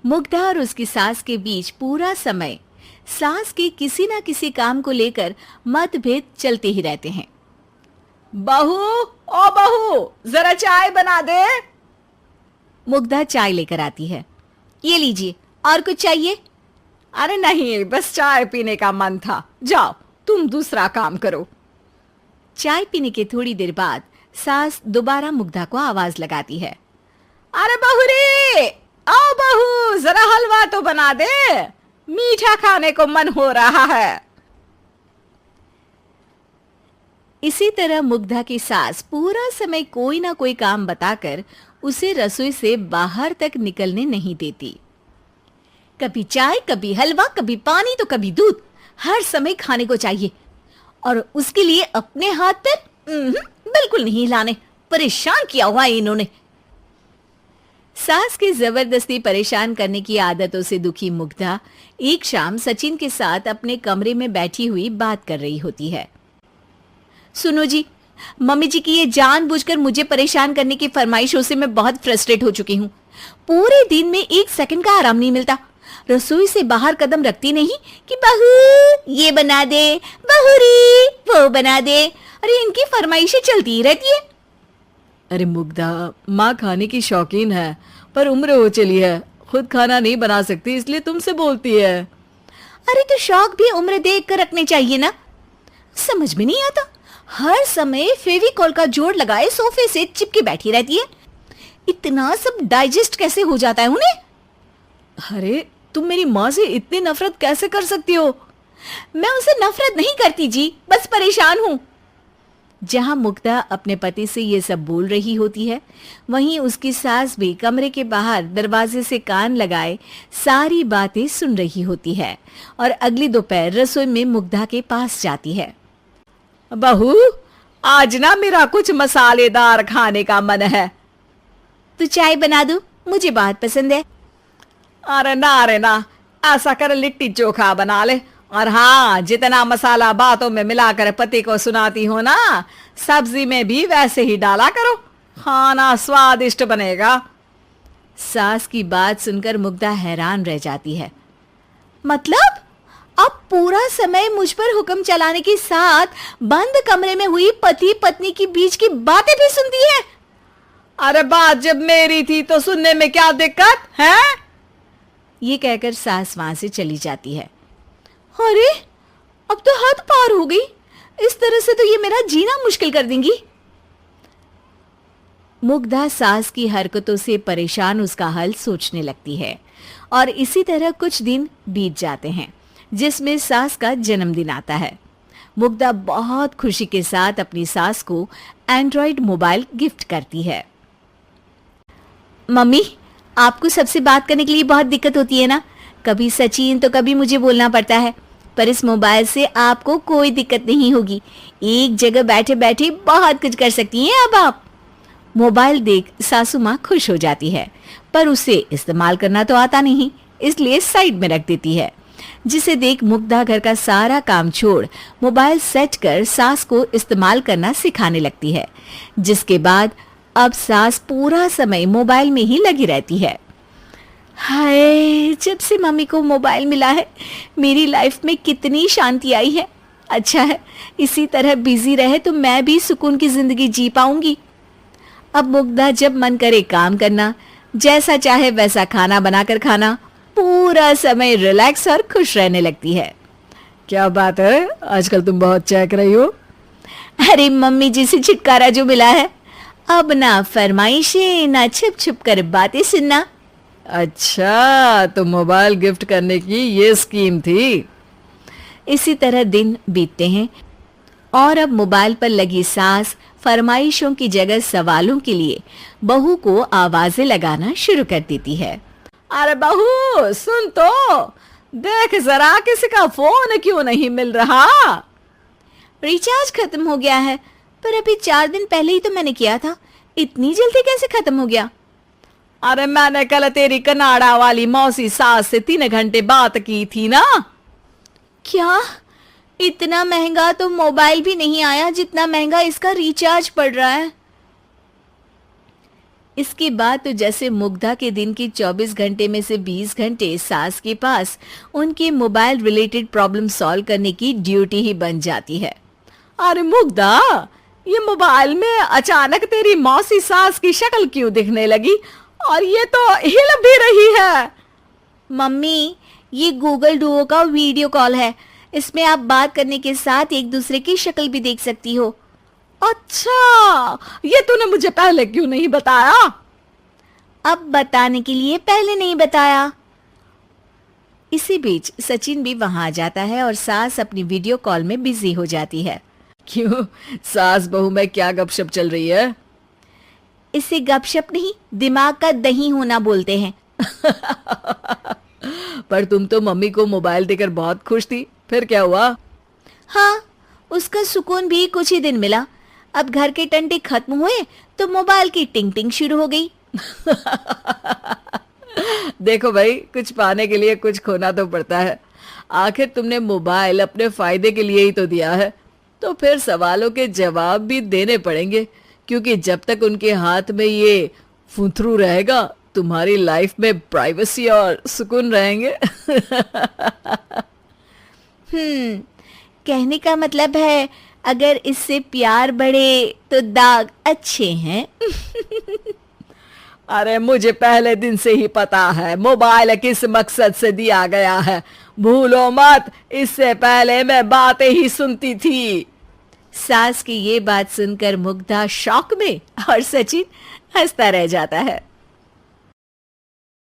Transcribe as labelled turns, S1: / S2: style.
S1: मुग्धा और उसकी सास के बीच पूरा समय सास के किसी ना किसी काम को लेकर मतभेद चलते ही रहते हैं।
S2: बहू, ओ बहू, जरा चाय बना दे।
S1: मुग्धा चाय लेकर आती है। ये लीजिए, और कुछ चाहिए?
S2: अरे नहीं, बस चाय पीने का मन था। जाओ, तुम दूसरा काम करो।
S1: चाय पीने के थोड़ी देर बाद सास दोबारा मुग्धा को आवाज लगाती है।
S2: अरे बहू रे, आओ बहू, जरा हलवा तो बना दे, मीठा खाने को मन हो रहा है।
S1: इसी तरह मुग्धा की सास पूरा समय कोई ना कोई काम बताकर उसे रसोई से बाहर तक निकलने नहीं देती। कभी चाय, कभी हलवा, कभी पानी तो कभी दूध, हर समय खाने को चाहिए और उसके लिए अपने हाथ पैर बिल्कुल नहीं हिलाने। परेशान किया हुआ है इन्होंने। सास की जबरदस्ती परेशान करने की आदतों से दुखी मुग्धा एक शाम सचिन के साथ अपने कमरे में बैठी हुई बात कर रही होती है। सुनो जी, मम्मी जी की ये जानबूझकर मुझे परेशान करने की फरमाइशों से मैं बहुत फ्रस्ट्रेट हो चुकी हूँ। पूरे दिन में एक सेकंड का आराम नहीं मिलता। रसोई से बाहर कदम रखती नहीं कि बहू ये बना दे, बहू रे वो बना दे। अरे इनकी फरमाइशें चलती ही रहती है।
S2: अरे मुग्धा, माँ खाने की शौकीन है, पर उम्र हो चली है, खुद खाना नहीं बना सकती, इसलिए तुमसे बोलती है।
S1: अरे तो शौक भी उम्र देख कर रखने चाहिए ना। समझ में नहीं आता, हर समय फेविकॉल का जोड़ लगाए सोफे से चिपके बैठी रहती है। इतना सब डाइजेस्ट कैसे हो जाता है उन्हें?
S2: अरे तुम मेरी माँ से इतनी नफरत कैसे कर सकती हो?
S1: मैं उनसे नफरत नहीं करती जी, बस परेशान हूँ। जहां मुग्धा अपने पति से ये सब बोल रही होती है, वहीं उसकी सास भी कमरे के बाहर दरवाजे से कान लगाए सारी बातें सुन रही होती है और अगली दोपहर रसोई में मुग्धा के पास जाती है।
S2: बहू, आज ना मेरा कुछ मसालेदार खाने का मन है।
S1: तो चाय बना दूं? मुझे बहुत पसंद है।
S2: अरे ना, ऐसा कर लिट्टी चोखा बना ले। और हाँ, जितना मसाला बातों में मिलाकर पति को सुनाती हो ना, सब्जी में भी वैसे ही डाला करो, खाना स्वादिष्ट बनेगा।
S1: सास की बात सुनकर मुग्धा हैरान रह जाती है। मतलब अब पूरा समय मुझ पर हुक्म चलाने के साथ बंद कमरे में हुई पति पत्नी की बीच की बातें भी सुनती है?
S2: अरे बात जब मेरी थी तो सुनने में क्या दिक्कत है?
S1: ये कहकर सास वहां से चली जाती है। अरे अब तो हद पार हो गई, इस तरह से तो ये मेरा जीना मुश्किल कर देंगी। मुग्धा सास की हरकतों से परेशान उसका हल सोचने लगती है और इसी तरह कुछ दिन बीत जाते हैं, जिसमें सास का जन्मदिन आता है। मुग्धा बहुत खुशी के साथ अपनी सास को एंड्रॉइड मोबाइल गिफ्ट करती है। मम्मी, आपको सबसे बात करने के लिए बहुत दिक्कत होती है ना, कभी सचिन तो कभी मुझे बोलना पड़ता है, पर इस मोबाइल से आपको कोई दिक्कत नहीं होगी। एक जगह बैठे बैठे बहुत कुछ कर सकती हैं अब आप। मोबाइल देख सासू माँ खुश हो जाती है, पर उसे इस्तेमाल करना तो आता नहीं, इसलिए साइड में रख देती है। जिसे देख मुग्धा घर का सारा काम छोड़ मोबाइल सेट कर सास को इस्तेमाल करना सिखाने लगती है, जिसके बाद अब सास पूरा समय मोबाइल में ही लगी रहती है। हाय, जब से मम्मी को मोबाइल मिला है मेरी लाइफ में कितनी शांति आई है। अच्छा है, इसी तरह बिजी रहे तो मैं भी सुकून की जिंदगी जी पाऊंगी। अब मुग्धा जब मन करे काम करना, जैसा चाहे वैसा खाना बनाकर खाना, पूरा समय रिलैक्स और खुश रहने लगती है।
S2: क्या बात है, आजकल तुम बहुत चहक रही हो।
S1: अरे मम्मी जी से छुटकारा जो मिला है, अब ना फरमाइशें ना छुप छुप कर बातें सुनना।
S2: अच्छा, तो मोबाइल गिफ्ट करने की ये स्कीम थी।
S1: इसी तरह दिन बीतते हैं और अब मोबाइल पर लगी सास फरमाइशों की जगह सवालों के लिए बहू को आवाजें लगाना शुरू कर देती है।
S2: अरे बहू सुन तो, देख जरा किसी का फोन क्यों नहीं मिल रहा?
S1: रिचार्ज खत्म हो गया है, पर अभी 4 दिन पहले ही तो मैंने किया था, इतनी जल्दी कैसे खत्म हो गया?
S2: अरे मैंने कल तेरी कनाडा वाली मौसी सास से 3 घंटे बात की थी ना।
S1: क्या? इतना महंगा तो मोबाइल भी नहीं आया जितना महंगा इसका रिचार्ज पड़ रहा है। इसके बाद तो जैसे मुग्धा के दिन के 24 घंटे में से 20 घंटे सास के पास उनके मोबाइल रिलेटेड प्रॉब्लम सॉल्व करने की ड्यूटी ही बन जाती है।
S2: अरे मुग्धा, ये मोबाइल में अचानक तेरी मौसी सास की शक्ल क्यों दिखने लगी? और ये तो हिल भी रही है।
S1: मम्मी, ये गूगल डुओ का वीडियो कॉल है। इसमें आप बात करने के साथ एक दूसरे की शक्ल भी देख सकती हो।
S2: अच्छा, ये तूने मुझे पहले क्यों नहीं बताया?
S1: अब बताने के लिए पहले नहीं बताया। इसी बीच सचिन भी वहां आ जाता है और सास अपनी वीडियो कॉल में बिजी हो जाती है।
S2: क्यों, सास बहू में क्या गपशप चल रही है?
S1: इसे गपशप नहीं, दिमाग का दही होना बोलते हैं।
S2: पर तुम तो मम्मी को मोबाइल देकर बहुत खुश थी, फिर क्या हुआ?
S1: हाँ, उसका सुकून भी कुछ ही दिन मिला। अब घर के टंटे खत्म हुए तो मोबाइल की टिंग टिंग शुरू हो गई।
S2: देखो भाई, कुछ पाने के लिए कुछ खोना तो पड़ता है। आखिर तुमने मोबाइल अपने फायदे के लिए ही तो दिया है, तो फिर सवालों के जवाब भी देने पड़ेंगे, क्योंकि जब तक उनके हाथ में ये फुंथरू रहेगा, तुम्हारी लाइफ में प्राइवेसी और सुकून रहेंगे।
S1: कहने का मतलब है अगर इससे प्यार बढ़े तो दाग अच्छे हैं।
S2: अरे मुझे पहले दिन से ही पता है मोबाइल किस मकसद से दिया गया है। भूलो मत, इससे पहले मैं बातें ही सुनती थी।
S1: सास की ये बात सुनकर मुग्धा शॉक में और सचिन हंसता रह जाता है।